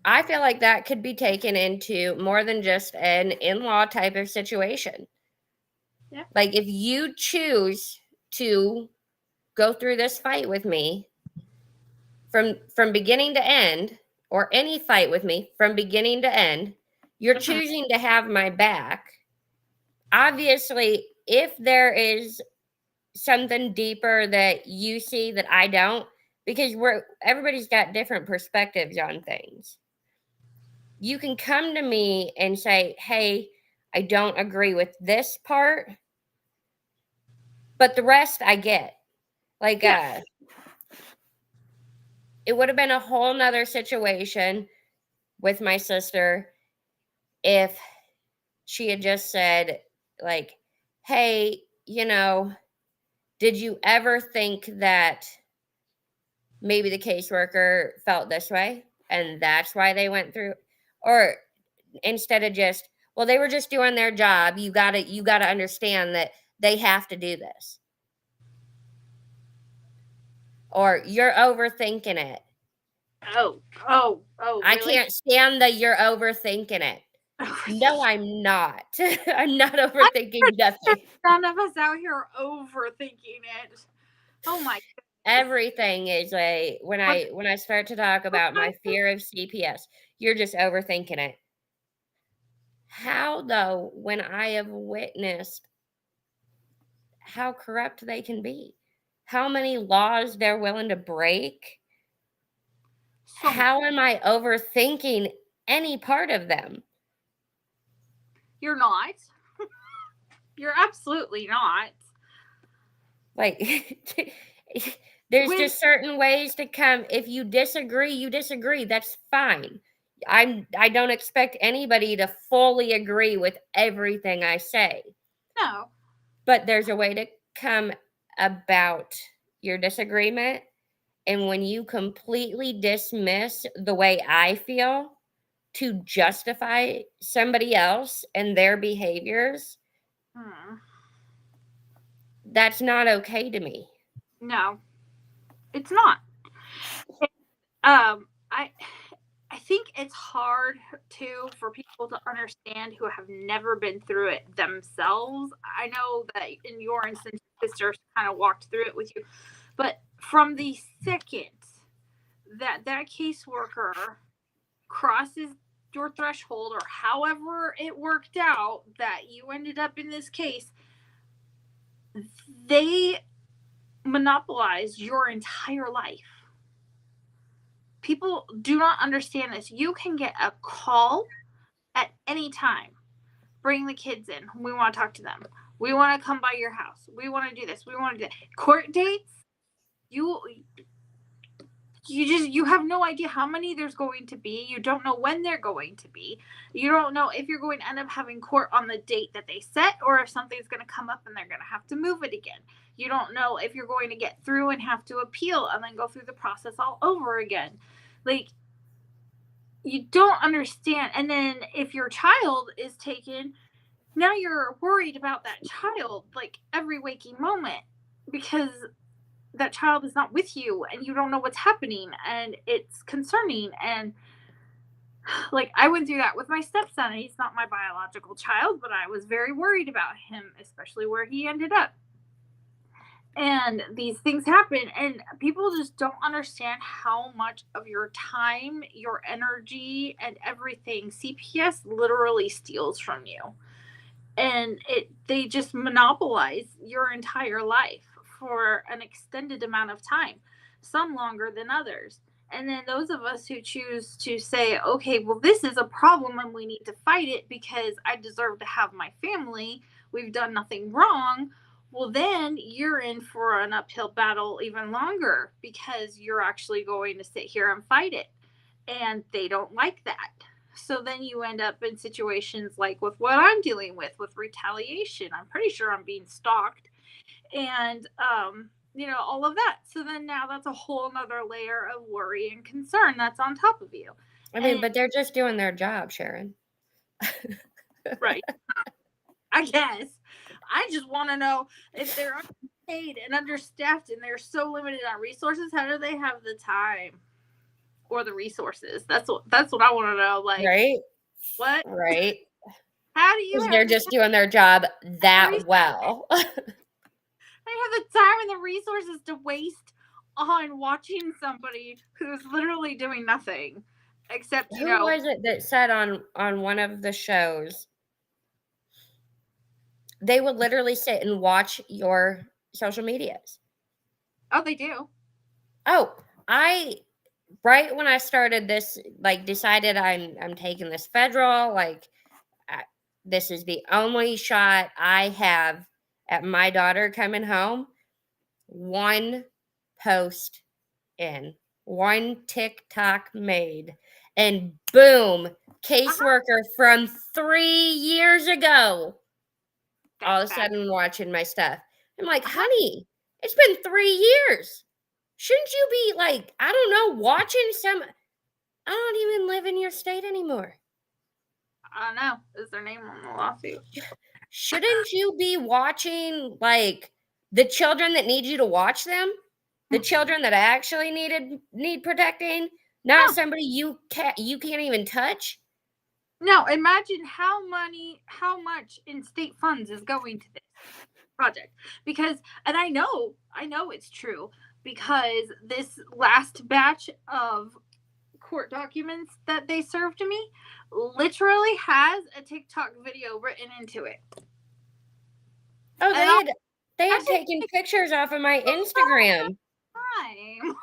I feel like that could be taken into more than just an in-law type of situation. Yeah. Like if you choose to go through this fight with me from beginning to end, or any fight with me from beginning to end, you're Mhm. choosing to have my back. Obviously, if there is something deeper that you see that I don't, because everybody's got different perspectives on things. You can come to me and say, "Hey, I don't agree with this part, but the rest I get." Like Yeah. it would have been a whole nother situation with my sister if she had just said, like, "Hey, did you ever think that maybe the caseworker felt this way and that's why they went through?" Or instead of just, "Well, they were just doing their job. You got to understand that they have to do this." Or, "You're overthinking it." Oh, I really? can't stand that you're overthinking it. No, I'm not. I'm not I'm overthinking pretty sure nothing. none of us out here are overthinking it. Oh my goodness. Everything is a What's when I start to talk about my fear of CPS, you're just overthinking it. How though, when I have witnessed how corrupt they can be, how many laws they're willing to break, so many? how am I overthinking any part of them? You're not. You're absolutely not. Like there's When just certain ways to come. If you disagree, you disagree. That's fine. I don't expect anybody to fully agree with everything I say, no, but there's a way to come about your disagreement. And when you completely dismiss the way I feel to justify somebody else and their behaviors, hmm, that's not okay to me. no, it's not. I think it's hard too for people to understand who have never been through it themselves. I know that in your instance, your sister kind of walked through it with you, but from the second that caseworker crosses your threshold, or however it worked out that you ended up in this case, they monopolize your entire life. People do not understand this. You can get a call at any time. Bring the kids in. We want to talk to them. We want to come by your house. We want to do this. We want to do that. Court dates. You you have no idea how many there's going to be. You don't know when they're going to be. You don't know if you're going to end up having court on the date that they set, or if something's going to come up and they're going to have to move it again. You don't know if you're going to get through and have to appeal and then go through the process all over again. Like, you don't understand. And then if your child is taken, now you're worried about that child like every waking moment, because that child is not with you and you don't know what's happening, and it's concerning. And like, I went through that with my stepson. He's not my biological child, but I was very worried about him, especially where he ended up. And these things happen, and people just don't understand how much of your time, your energy, and everything CPS literally steals from you. And they just monopolize your entire life for an extended amount of time, some longer than others. And then those of us who choose to say, okay, well, this is a problem and we need to fight it because I deserve to have my family. We've done nothing wrong. Well, then you're in for an uphill battle even longer because you're actually going to sit here and fight it. And they don't like that. So then you end up in situations like with what I'm dealing with retaliation. I'm pretty sure I'm being stalked. And, all of that. So then now that's a whole nother layer of worry and concern that's on top of you. I mean, but they're just doing their job, Sharon. Right. I guess. I just want to know if they're underpaid and understaffed and they're so limited on resources, how do they have the time or the resources? That's what I want to know. Like, right? What? Right. How do you have they're just doing their job that well. They have the time and the resources to waste on watching somebody who's literally doing nothing except, Who was it that said on one of the shows they would literally sit and watch your social medias? Oh, they do. Oh, right when I started this, like, decided I'm taking this federal, like, this is the only shot I have at my daughter coming home. One post in, one TikTok made, and boom, caseworker from 3 years ago. All of a sudden watching my stuff. I'm like, honey, it's been 3 years. Shouldn't you be, like, I don't know, watching some? I don't even live in your state anymore. I don't know. Is their name on the lawsuit? Shouldn't you be watching, like, the children that need you to watch them? The children that actually need protecting, not somebody you can't even touch? No, imagine how much in state funds is going to this project. Because, and I know it's true, because this last batch of court documents that they served to me literally has a TikTok video written into it. Oh, they had taken pictures off of my Instagram. Time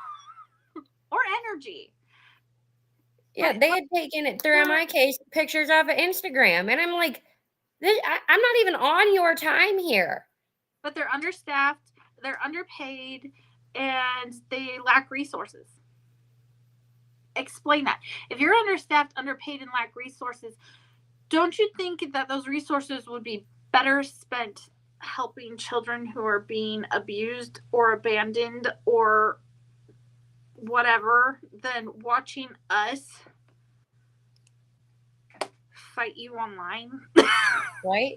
or energy. Yeah, they had taken it through my case pictures off of Instagram, and I'm like, I'm not even on your time here. But they're understaffed, they're underpaid, and they lack resources. Explain that. If you're understaffed, underpaid, and lack resources, don't you think that those resources would be better spent helping children who are being abused or abandoned or whatever than watching us fight you online? Right?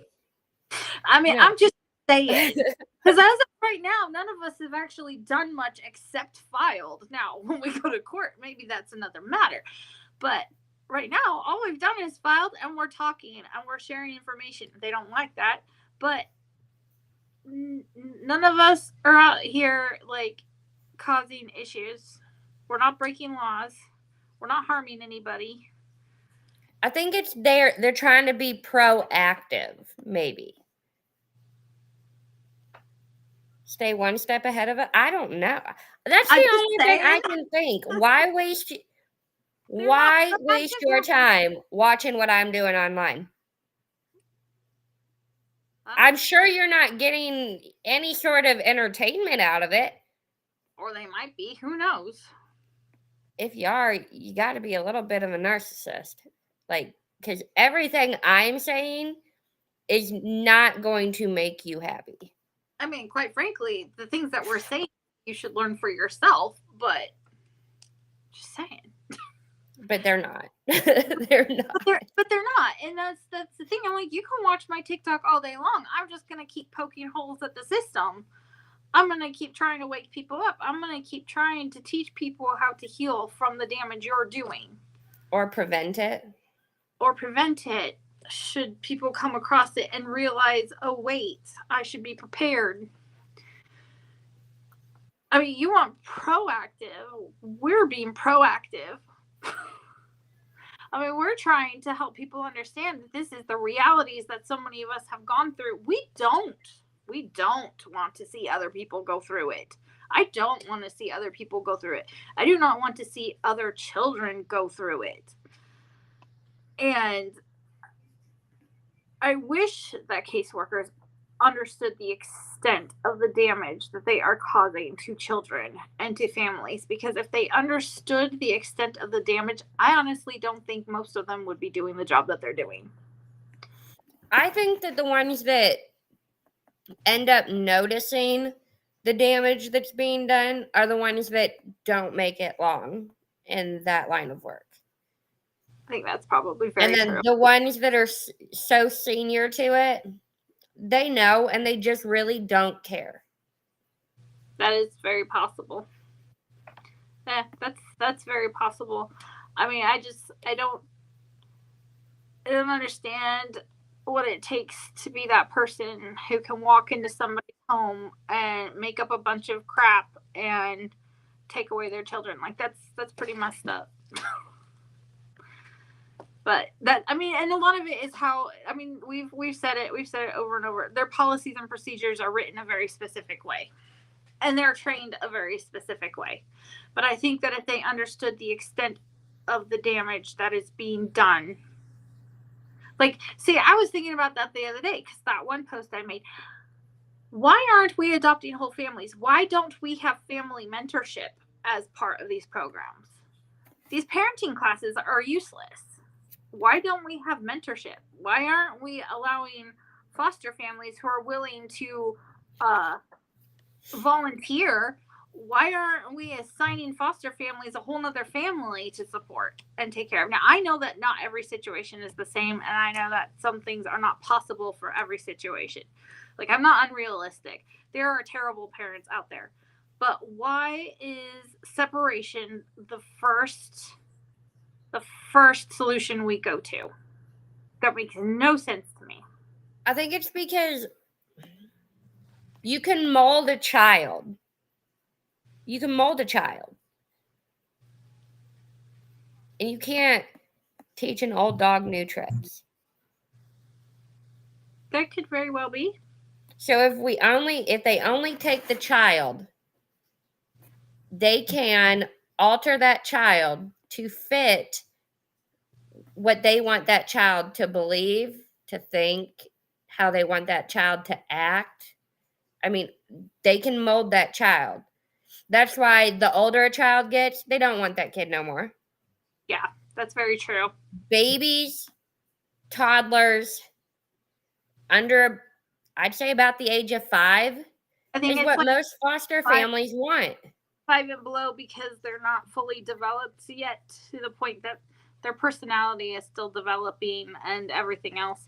I mean, yeah. I'm just saying. Because as of right now, none of us have actually done much except filed. Now, when we go to court, maybe that's another matter. But right now, all we've done is filed, and we're talking, and we're sharing information. They don't like that. But none of us are out here, like, causing issues. We're not breaking laws. We're not harming anybody. I think it's they're trying to be proactive, maybe. Stay one step ahead of it. I don't know. That's the only thing I can think. Why waste your time watching what I'm doing online? I'm sure you're not getting any sort of entertainment out of it. Or they might be. Who knows? If you are, you got to be a little bit of a narcissist. Like, because everything I'm saying is not going to make you happy. I mean, quite frankly, the things that we're saying, you should learn for yourself, but just saying. But they're not. They're not. But they're not. And that's the thing. I'm like, you can watch my TikTok all day long. I'm just going to keep poking holes at the system. I'm going to keep trying to wake people up. I'm going to keep trying to teach people how to heal from the damage you're doing. Or prevent it. Should people come across it and realize, oh, wait, I should be prepared. I mean, you want proactive. We're being proactive. I mean, we're trying to help people understand that this is the realities that so many of us have gone through. We don't We don't want to see other people go through it. I don't want to see other people go through it. I do not want to see other children go through it. And I wish that caseworkers understood the extent of the damage that they are causing to children and to families, because if they understood the extent of the damage, I honestly don't think most of them would be doing the job that they're doing. I think that the ones that end up noticing the damage that's being done are the ones that don't make it long in that line of work. I think that's probably very And then true. the ones that are so senior to it, they know and they just really don't care. That is very possible. Yeah, that's very possible. I mean, I don't understand what it takes to be that person who can walk into somebody's home and make up a bunch of crap and take away their children. Like that's pretty messed up. But that, I mean, and a lot of it is how, I mean, we've said it over and over. Their policies and procedures are written a very specific way, and they're trained a very specific way. But I think that if they understood the extent of the damage that is being done, like, see, I was thinking about that the other day, because that one post I made, why aren't we adopting whole families? Why don't we have family mentorship as part of these programs? These parenting classes are useless. Why don't we have mentorship? Why aren't we allowing foster families who are willing to volunteer? Why aren't we assigning foster families a whole nother family to support and take care of? Now, I know that not every situation is the same, and I know that some things are not possible for every situation. Like, I'm not unrealistic. There are terrible parents out there. But why is separation the first solution we go to? That makes no sense to me. I think it's because you can mold a child. You can mold a child. And you can't teach an old dog new tricks. That could very well be. So if they only take the child, they can alter that child to fit what they want that child to believe, to think, how they want that child to act. I mean, they can mold that child. That's why the older a child gets, they don't want that kid no more. Yeah, that's very true. Babies, toddlers, under, I'd say about the age of 5, I think is it's what like most foster families want. 5 and below, because they're not fully developed yet to the point that their personality is still developing and everything else.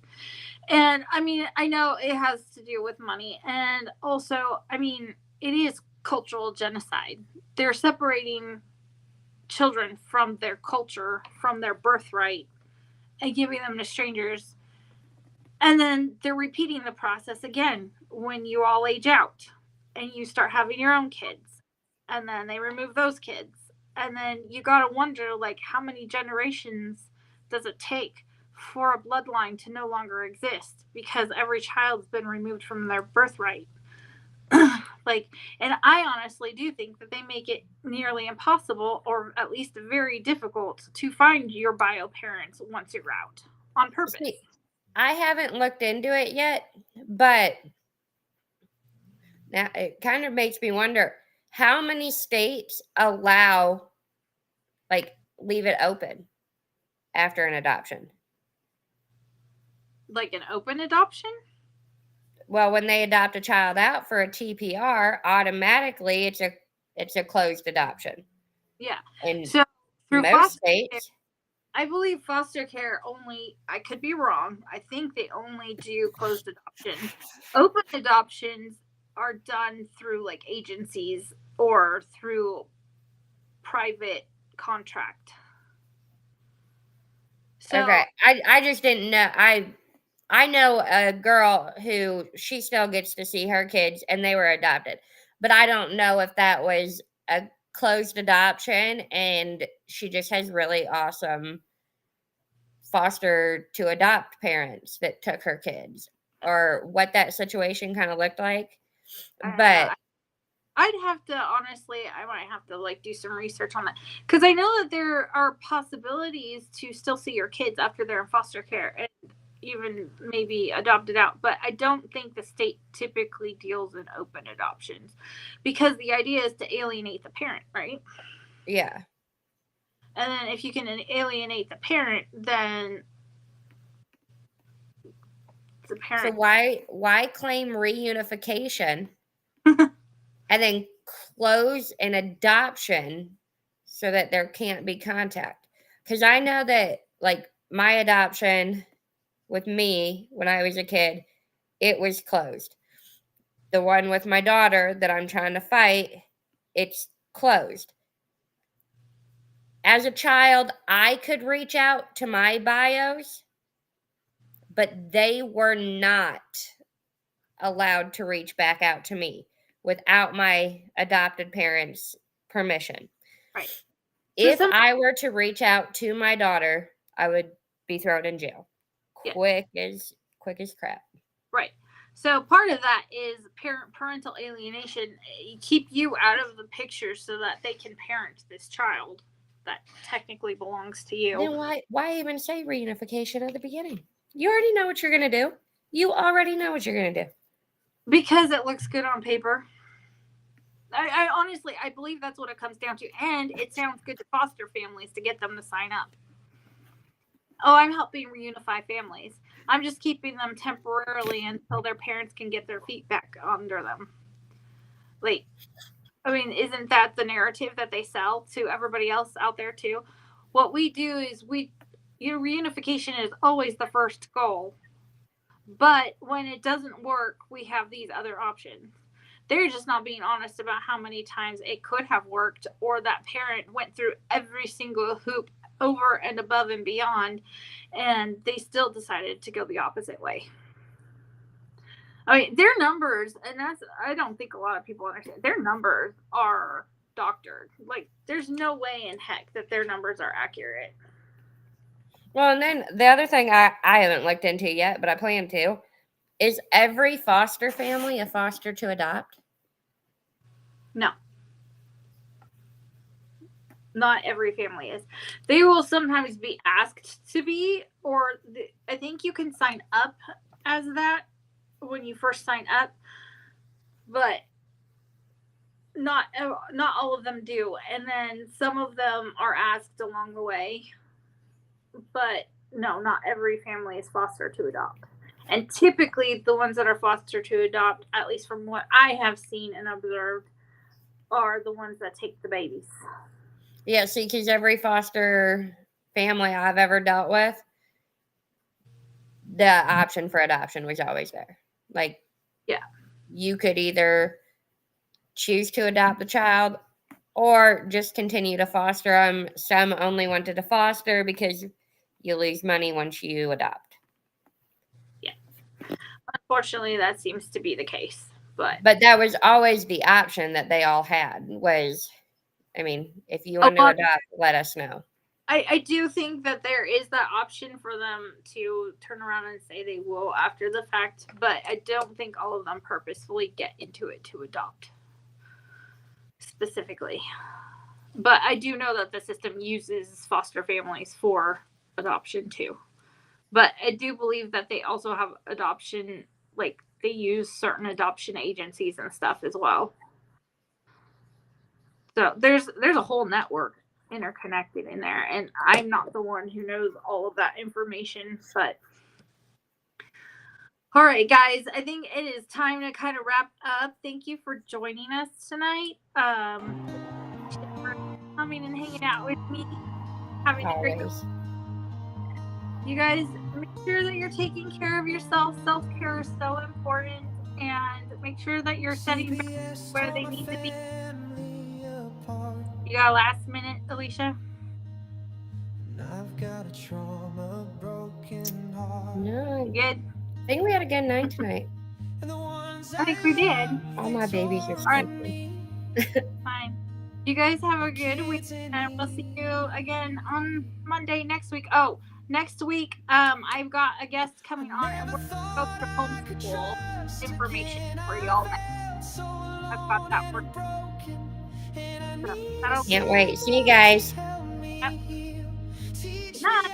And I mean, I know it has to do with money, and also, I mean, it is cultural genocide. They're separating children from their culture, from their birthright, and giving them to strangers. And then they're repeating the process again when you all age out and you start having your own kids. And then they remove those kids. And then you got to wonder, like, how many generations does it take for a bloodline to no longer exist, because every child's been removed from their birthright? Like, and I honestly do think that they make it nearly impossible, or at least very difficult, to find your bio parents once you're out, on purpose. See, I haven't looked into it yet, but now it kind of makes me wonder how many states allow, like, leave it open after an adoption. Like an open adoption? Well, when they adopt a child out for a TPR, automatically it's a closed adoption. Yeah. In so through most foster states, I believe foster care only, I could be wrong, I think they only do closed adoption. Open adoptions are done through like agencies or through private contract. So, okay. I just didn't know. I know a girl who she still gets to see her kids, and they were adopted, but I don't know if that was a closed adoption and she just has really awesome foster to adopt parents that took her kids. or what that situation kind of looked like. I don't know. But I'd have to honestly, I might have to like do some research on that because I know that there are possibilities to still see your kids after they're in foster care and even maybe adopted out. But I don't think the state typically deals in open adoptions because the idea is to alienate the parent, right? yeah. And then if you can alienate the parent, then the So parent. why claim reunification and then close an adoption so that there can't be contact? Because I know that like my adoption with me when I was a kid, it was closed. The one with my daughter that I'm trying to fight, it's closed. As a child, I could reach out to my bios, but they were not allowed to reach back out to me without my adopted parents' permission. Right. So If I were to reach out to my daughter, I would be thrown in jail. Yeah. Quick as crap. Right. So part of that is parental alienation. Keep you out of the picture so that they can parent this child that technically belongs to you. Then why even say reunification at the beginning? You already know what you're gonna do. You already know what you're gonna do. Because it looks good on paper. I honestly, I believe that's what it comes down to. And it sounds good to foster families to get them to sign up. Oh, I'm helping reunify families. I'm just keeping them temporarily until their parents can get their feet back under them. Like, I mean, isn't that the narrative that they sell to everybody else out there too? What we do is reunification is always the first goal. But when it doesn't work, we have these other options. They're just not being honest about how many times it could have worked or that parent went through every single hoop over and above and beyond and they still decided to go the opposite way. I mean, their numbers, and I don't think a lot of people understand, their numbers are doctored. Like, there's no way in heck that their numbers are accurate. Well, and then the other thing I haven't looked into yet, but I plan to, is every foster family a foster to adopt? No. Not every family is. They will sometimes be asked to be, or I think you can sign up as that when you first sign up, but not all of them do. And then some of them are asked along the way, but no, not every family is foster to adopt. And typically, the ones that are foster to adopt, at least from what I have seen and observed, are the ones that take the babies. Yeah, see, because every foster family I've ever dealt with, the option for adoption was always there. Like, yeah, you could either choose to adopt the child or just continue to foster them. Some only wanted to foster because you lose money once you adopt. Yeah. Unfortunately, that seems to be the case. But that was always the option that they all had was, I mean, if you want to adopt, let us know. I do think that there is that option for them to turn around and say they will after the fact, but I don't think all of them purposefully get into it to adopt specifically. But I do know that the system uses foster families for adoption too. But I do believe that they also have adoption, like they use certain adoption agencies and stuff as well. So there's a whole network interconnected in there, and I'm not the one who knows all of that information, but all right, guys, I think it is time to kind of wrap up. Thank you for joining us tonight. For coming and hanging out with me, having a great. You guys, make sure that you're taking care of yourself. Self-care is so important, and make sure that you're setting boundaries where they need to be. You got a last minute, Alicia? I've got a trauma, broken heart. No. Good. I think we had a good night tonight. I think we did. All my babies are sleeping. Fine. You guys have a good week, and we'll see you again on Monday next week. Oh, Next week, I've got a guest coming on, and we're going to go to homeschool information for y'all next. I've got that for so, that'll Can't wait. See you guys. Yep. Good night.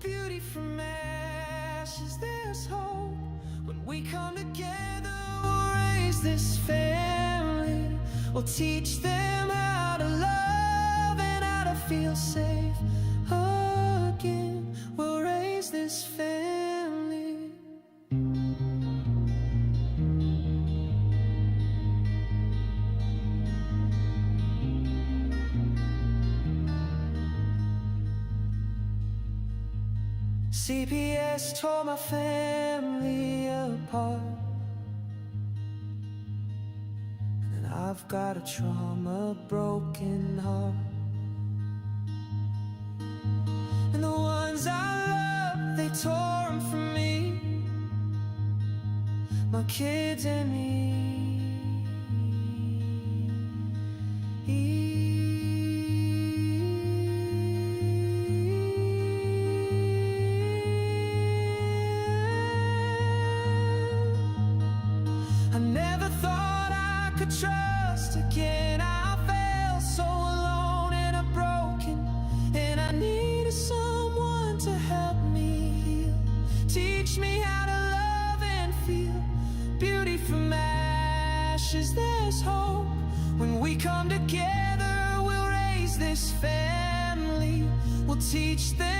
Beauty from ashes, there's hope. When we come together, we'll raise this family. We'll teach them how to love and how to feel safe again. We'll raise this family. CPS tore my family apart, and I've got a trauma broken heart. And the ones I love, they tore them from me, my kids and me. I never thought I could trust again. I felt so alone and broken, and I needed someone to help me heal. Teach me how to love and feel. Beauty from ashes, there's hope. When we come together, we'll raise this family. We'll teach them